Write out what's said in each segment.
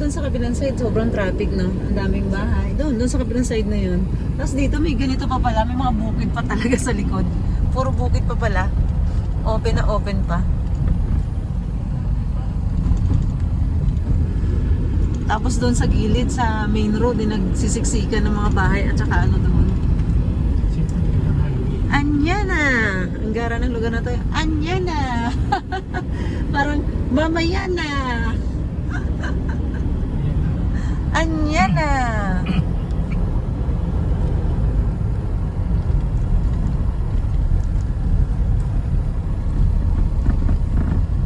doon sa kabilang side, sobrang traffic, no? Ang daming bahay. Doon sa kabilang side na yun. Tapos dito may ganito pa pala, may mga bukid pa talaga sa likod. Puro bukid pa pala. Open na open pa. Tapos doon sa gilid, sa main road, nagsisiksikan ng mga bahay at saka ano doon. Anyana! Ang gara ng lugar na to. Anyana! Parang mamaya na! Anyana!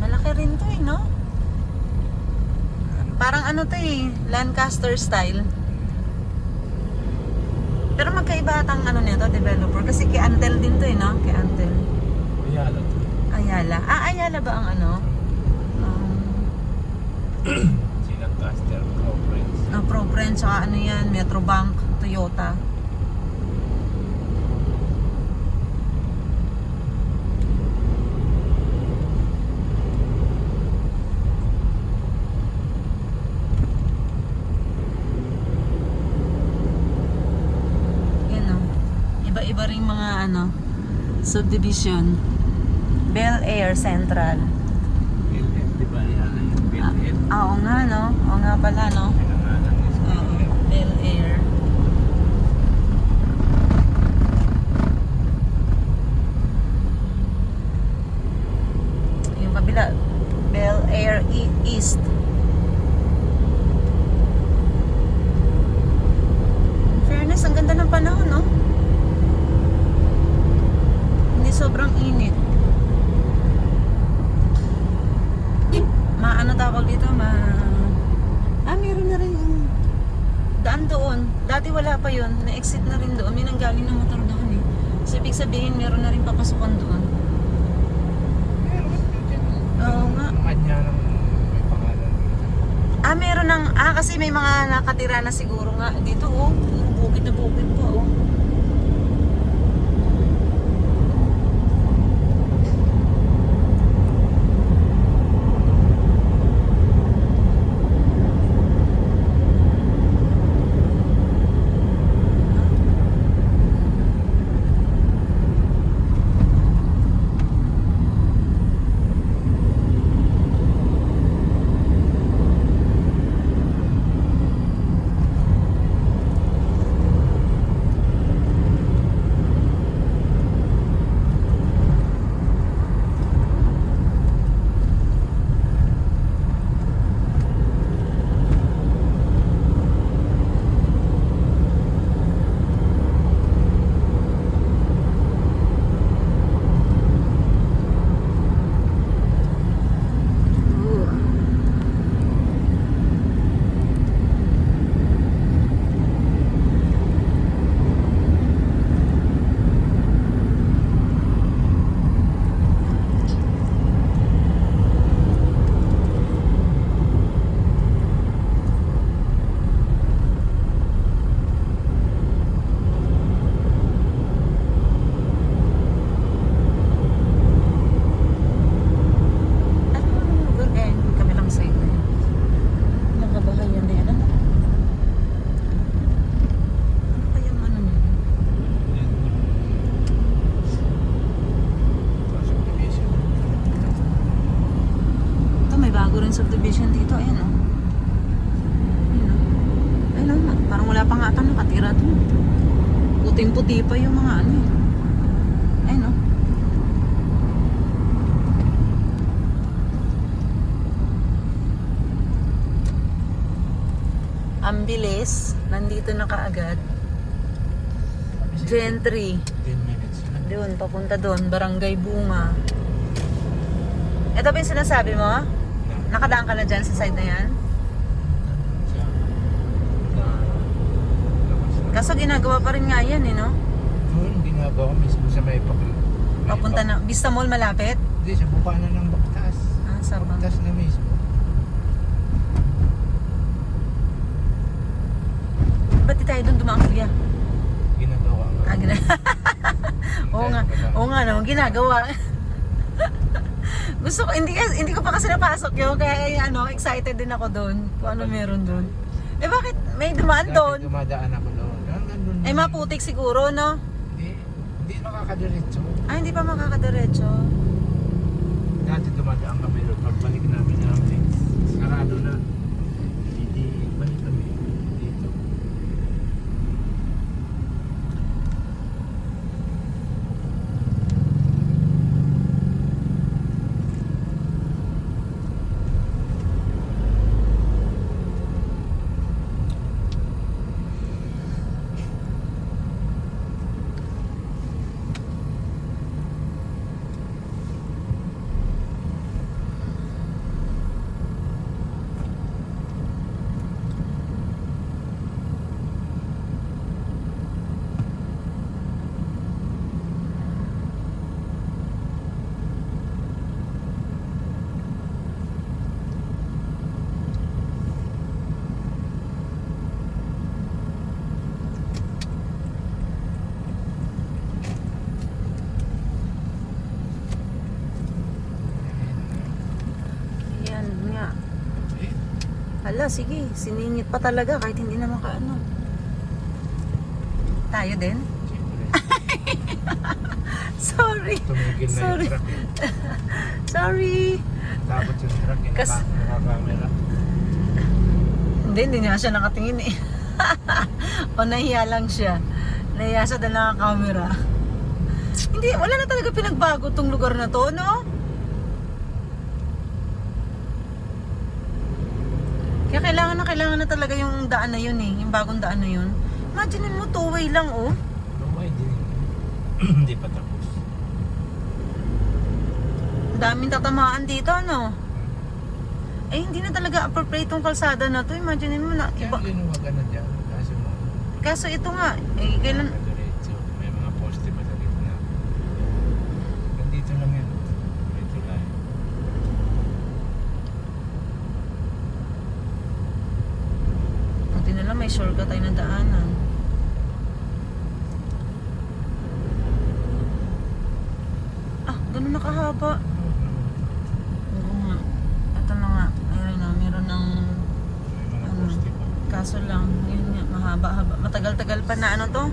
Malaki rin to no? Parang ano to Lancaster style. Pero magkaiba atang ano nito, developer. Kasi kay Antel din to no? Kay Antel. Ayala to. Ayala. Ayala ba ang ano? Lancaster, ProFriends. ProFriends, saka ano yan, Metrobank, Toyota. Iba-iba ring mga ano, subdivision. Bel Air Central. BLM, di ba? Ayala yung BLM. Oo nga no? Oo nga pala no? Pinangalan is BLM. Bel Air. Yung kabila, Bel Air East. In fairness, ang ganda ng panahon no? Sobrang init. Ano tawag dito? Meron na rin yung daan doon. Dati wala pa yun. Na-exit na rin doon. May nanggaling na motor doon So, ibig sabihin, meron na rin papasukan doon. Meron. Oo nga. Kanya ng may pangalan. Meron ng... kasi may mga nakatira na siguro nga. Dito, bukid na bukid po, subdivision dito, ayan parang wala pa nga ata nakatira doon. Puting-puti pa yung mga ano ayan ang bilis, nandito na kaagad. Gentry 10 minutes na. doon, papunta doon, Barangay Bunga. Ito ba yung sinasabi mo? Nakadaan ka na dyan sa side na yan? Kaso ginagawa pa rin nga yan no? Doon, ginagawa mismo sa may Papunta na, Vista Mall malapit? Hindi, sa bukana ng Baktas. Sa Baktas na mismo. Ba't di tayo doon dumaan kuya? Ginagawa nga. Oo nga naman, ginagawa. Gusto ko, hindi ko pa kasi napasok yun. Kaya ano, excited din ako doon. Kung ano meron doon. Eh bakit may dumaan doon? Dati dumadaan ako doon. Hanggang doon. Eh maputik siguro, no? Hindi makakadiretso. Ah, hindi pa makakadiretso. Dati dumadaan kami doon. Pagbalik namin sarado na. Hindi, balik kami dito. Yan nga. Hala, sige. Siningit pa talaga kahit hindi na makaano. Tayo din? Siyempre. Sorry. Tumigil na Sorry. yung truck. Sorry. Tapos yung truck, nakakamera. Hindi niya siya nakatingin eh. O nahiya lang siya. Nahiya siya dahil naka-camera. Hindi, wala na talaga pinagbago tong lugar na to, no? Kaya kailangan na talaga yung daan na yun eh. Yung bagong daan na yun. Imagine mo, two-way lang oh. Lumay din. Hindi pa tapos. Ang daming tatamaan dito, no? Eh, hindi na talaga appropriate tong kalsada na to. Imagine mo na Kaya iba. linuwagan na dyan. Kaso mo, Kaso ito nga, eh, kailan... diretso. May mga poste pa sa gitna. Nandito lang yan. Ito lang. Buti na lang may shortcut tayo na daanan. Ah, ganun nakahaba. Oo nga. Ito na nga. Ayun na, meron ng... May mga Ano? poste pa. Kaso lang, yun nga, mahaba-haba. Matagal-tagal pa na ano to.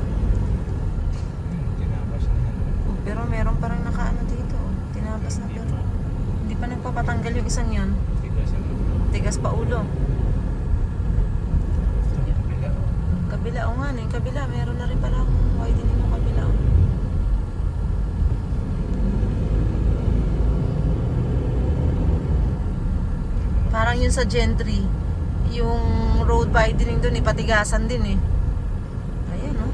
Tinabas na yan. Oh, pero meron pa rin nakaano dito. Oh. Tinabas na Hindi pero. pa. Hindi pa nagpapatanggal yung isang yun. Tigas ang ulo. Tigas pa ulo. Ito, kabila. Kabila, o nga, yung kabila. Meron na rin pala akong widening yung kabila. Oh. Parang yun sa Gentry. Yung road widening doon, ipatigasan din eh. Ayan, oh.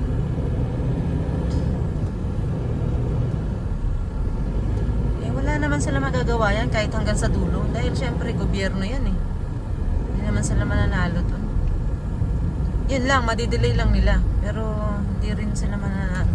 Eh, wala naman sila magagawa yan kahit hanggang sa dulo. Dahil syempre, gobyerno yan eh. Hindi naman sila mananalo doon. Yun lang, madidelay lang nila. Pero, hindi rin sila mananalo.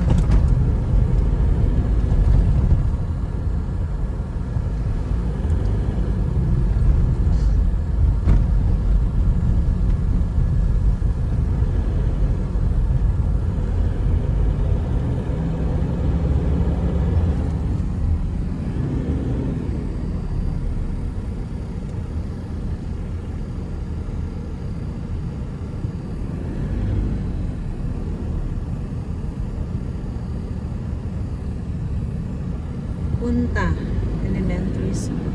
Punta Elementary School.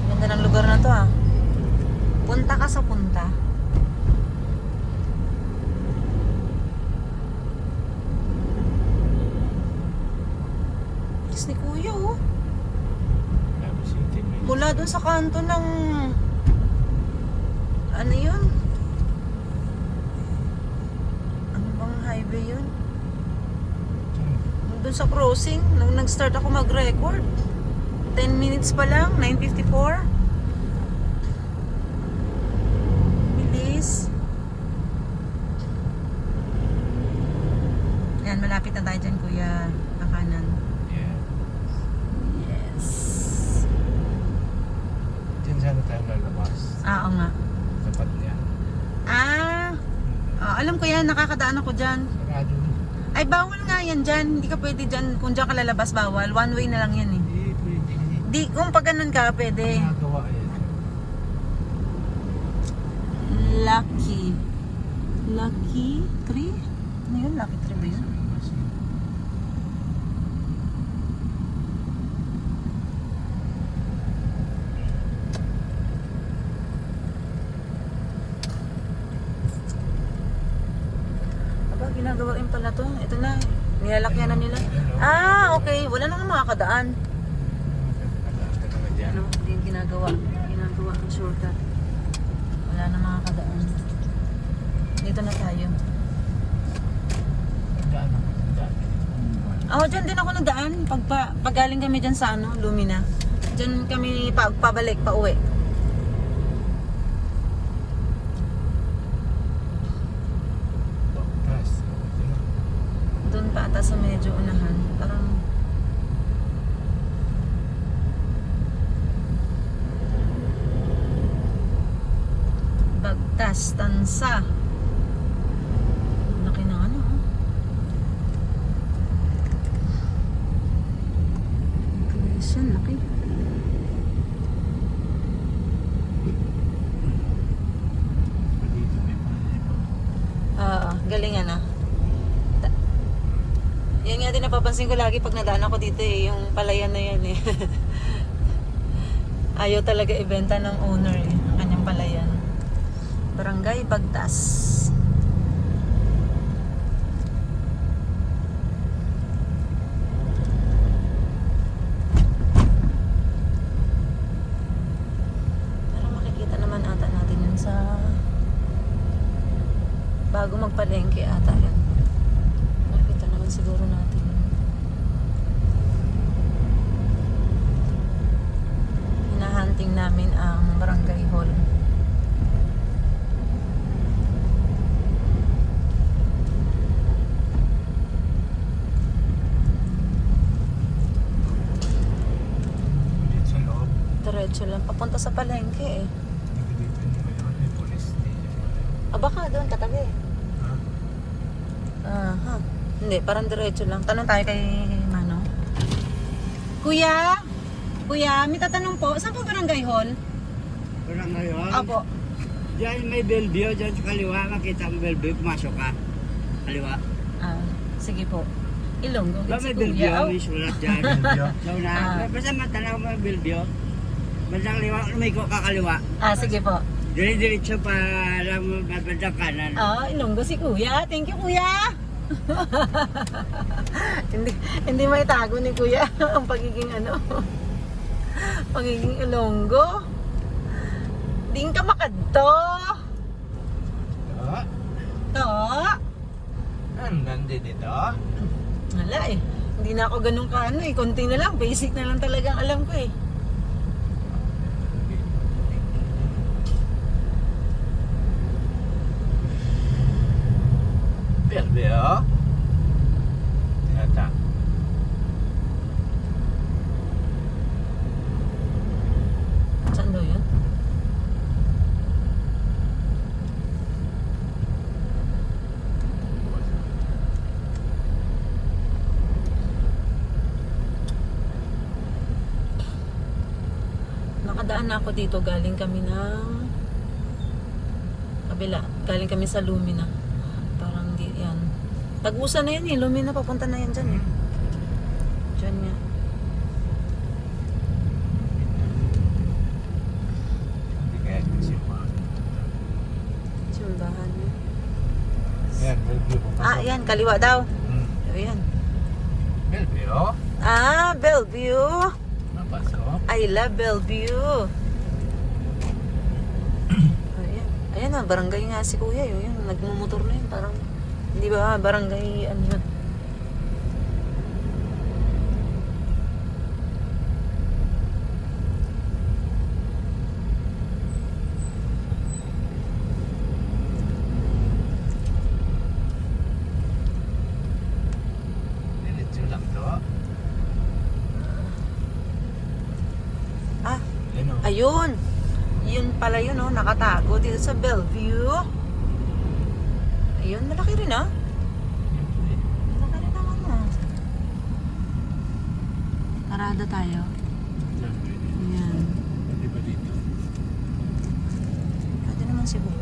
Ganda ng lugar na to ah. Punta ka sa punta. Alis ni Kuya oh. Labo City. May Mula dun sa kanto ng... Ano yun? Ano bang highway yun? Doon sa crossing, nung nag-start ako mag-record, 10 minutes pa lang, 9:54. Bilis. Yan, malapit na tayo dyan, Kuya. Kakanan. Yeah. Yes. Diyan sana tayo lalabas. Oo nga. Tapat niya. Alam ko yan, nakakadaan ako dyan. Sarado na. Ay, bawal nga yan dyan. Hindi ka pwede dyan. Kung dyan ka lalabas, bawal. One way na lang yan eh. Hindi pwede. Hindi Di, kung pag ganun ka, pwede. Ginagawa yan. Lucky. Lucky 3? Ano yun? Lucky 3 ba yun? Aba, ginagawa rin pala to. Ito na. Nilalakyan na nila. Ah, okay. Wala na nga makakadaan. Ano? Hindi yung ginagawa. Ginagawa ang shortcut. Wala na makakadaan. Dito na tayo. Daan ako. Daan. Oh, dyan din ako nagdaan. Pag galing kami dyan sa ano, Lumina. Dyan kami pabalik, pa uwi. Tapos, Doon pa ata sa medyo unahan. Parang Bagtas, Tansa. Laki na ano, oh. Inclusion, laki. dito may palipo. Oo, galingan ah. Yan nga din napapansin ko lagi pag nadaan ako dito eh, yung palayan na yan eh. Ayaw talaga ibenta ng owner eh, ang kanyang palayan. Barangay Bagtas. Pero makikita naman ata natin yun sa bago magpalengke ata yan. Makikita naman siguro natin yun. Hinahunting namin ang barangay hall. Dito sa loob. Diretso lang. Papunta sa palengke eh. Dito ngayon may police station. Ah, baka doon katabi. Ha? Aha. Hindi, parang diretso lang. Tanong tayo kay Mano. Kuya? Kuya, may tatanong po. Saan po barangay hall? Parang ngayon, Apo. diyan may Bellevue, diyan sa kaliwa, makita ang Bellevue, pumasok ka. Kaliwa. Ah, sige po. Ilonggo. Ba Si may Bellevue, Kuya. Oh. may sulat dyan. Bellevue. So na, Ah. basta matanaw mo yung Bellevue. Bandang kaliwa, lumiko ka kaliwa. Ah, sige po. Dire-diretso para mo bandang kanan. Ah, Ilonggo si Kuya. Thank you, Kuya. hindi may tago ni Kuya ang pagiging ano. Pagiging Ilonggo. Ding ka makadto. Ah, To. nandito dito. Wala eh. Hindi na ako ganun ka ano eh. Konti na lang. Basic na lang talagang alam ko eh. Bellevue. Yata. Saan daw yun? Nakadaan na ako dito. Galing kami ng kabila. Galing kami sa Lumina. Parang di yan. Tag-usa na yan eh. Lumina papunta na yan dyan eh. Dyan nga. Hindi kaya simbahan. Simbahan niya. Yan, Bellevue. Ah, yan. Kaliwa daw. Hmm. Ayan. Bellevue. Ah, Bellevue. Napasok. I love Bellevue. Ayan. Ayan na, barangay nga si Kuya. Yun, nagmumotor na yun. Parang, hindi ba, barangay, ano yun. Diretso lang to. Ah, Yan o. ayun. Yun pala yun, oh, nakatago dito sa Bellevue. Ayun, malaki rin, ah. Malaki rin naman, ah. Parada tayo. Yan. Cebu.